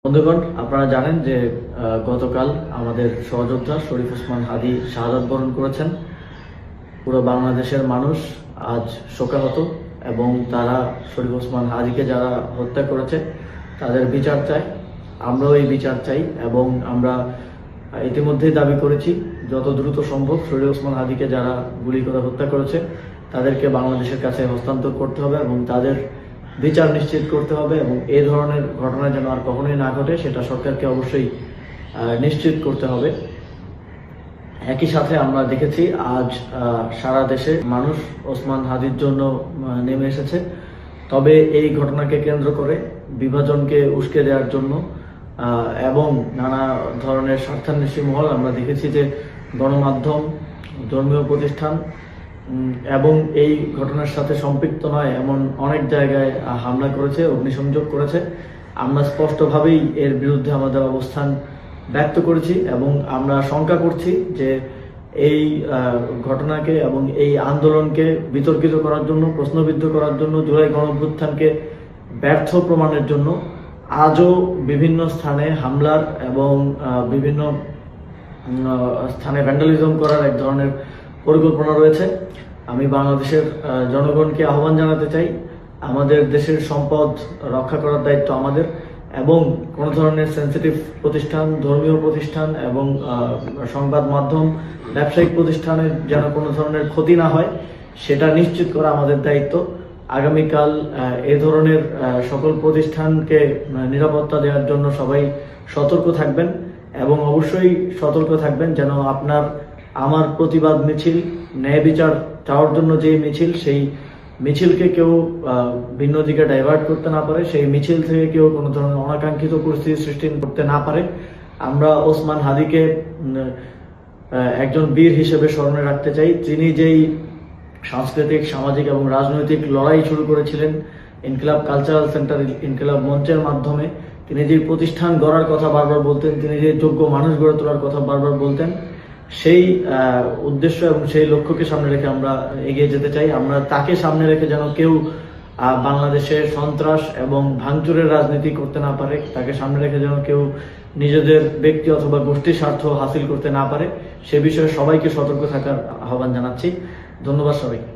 বন্ধুগণ, আপনারা জানেন যে গতকাল আমাদের সহযোদ্ধা শরীফ ওসমান হাদী শাহাদাত বরণ করেছেন। পুরো বাংলাদেশের মানুষ আজ শোকাহত এবং তারা শরীফ ওসমান হাদীকে যারা হত্যা করেছে তাদের বিচার চায়। আমরাও এই বিচার চাই এবং আমরা ইতিমধ্যেই দাবি করেছি যত দ্রুত সম্ভব শরীফ ওসমান হাদীকে যারা গুলি করে হত্যা করেছে তাদেরকে বাংলাদেশের কাছে হস্তান্তর করতে হবে এবং তাদের বিচার নিশ্চিত করতে হবে এবং এই ধরনের ঘটনা যেন আর কখনোই না ঘটে সেটা সরকারকে অবশ্যই নিশ্চিত করতে হবে। একই সাথে আমরা দেখেছি আজ সারা দেশে মানুষ ওসমান হাদীর জন্য নেমে এসেছে। তবে এই ঘটনাকে কেন্দ্র করে বিভাজনকে উস্কে দেওয়ার জন্য এবং নানা ধরনের স্বার্থান্বেষী মহল আমরা দেখেছি যে গণমাধ্যম, ধর্মীয় প্রতিষ্ঠান এবং এই ঘটনার সাথে সম্পৃক্ত নয় এমন অনেক জায়গায় হামলা করেছে, অগ্নিসংযোগ করেছে। আমরা স্পষ্টভাবেই এর বিরুদ্ধে আমাদের অবস্থান ব্যক্ত করেছি এবং আমরা শঙ্কা করছি যে এই ঘটনাকে এবং এই আন্দোলনকে বিতর্কিত করার জন্য, প্রশ্নবিদ্ধ করার জন্য, জুলাই গণঅভ্যুত্থানকে ব্যর্থ প্রমাণের জন্য আজও বিভিন্ন স্থানে হামলার এবং বিভিন্ন স্থানে ভ্যান্ডালিজম করার এক ধরনের পরিকল্পনা রয়েছে। আমি বাংলাদেশের জনগণকে আহ্বান জানাতে চাই, আমাদের দেশের সম্পদ রক্ষা করার দায়িত্ব আমাদের এবং কোনো ধরনের সেন্সিটিভ প্রতিষ্ঠান, ধর্মীয় প্রতিষ্ঠান এবং সংবাদ মাধ্যম, ব্যবসায়িক প্রতিষ্ঠানের যেন কোনো ধরনের ক্ষতি না হয় সেটা নিশ্চিত করা আমাদের দায়িত্ব। আগামীকাল এ ধরনের সকল প্রতিষ্ঠানকে নিরাপত্তা দেওয়ার জন্য সবাই সতর্ক থাকবেন এবং অবশ্যই সতর্ক থাকবেন যেন আপনার আমার প্রতিবাদ মিছিল, ন্যায় বিচার চাওয়ার জন্য যে মিছিল, সেই মিছিলকে কেউ ভিন্ন দিকে ডাইভার্ট করতে না পারে, সেই মিছিল থেকে কেউ কোনো ধরনের অনাকাঙ্ক্ষিত পরিস্থিতি সৃষ্টি করতে না পারে। আমরা ওসমান হাদীকে একজন বীর হিসেবে স্মরণে রাখতে চাই। তিনি যেই সাংস্কৃতিক, সামাজিক এবং রাজনৈতিক লড়াই শুরু করেছিলেন ইনকিলাব কালচারাল সেন্টার, ইনকিলাব মঞ্চের মাধ্যমে, তিনি যে প্রতিষ্ঠান গড়ার কথা বারবার বলতেন, তিনি যে যোগ্য মানুষ গড়ে তোলার কথা বারবার বলতেন, সেই উদ্দেশ্য এবং সেই লক্ষ্যকে সামনে রেখে আমরা এগিয়ে যেতে চাই। আমরা তাকে সামনে রেখে যেন কেউ বাংলাদেশে সন্ত্রাস এবং ভাঙচুরের রাজনীতি করতে না পারে, তাকে সামনে রেখে যেন কেউ নিজেদের ব্যক্তি অথবা গোষ্ঠীর স্বার্থ হাসিল করতে না পারে, সে বিষয়ে সবাইকে সতর্ক থাকার আহ্বান জানাচ্ছি। ধন্যবাদ সবাইকে।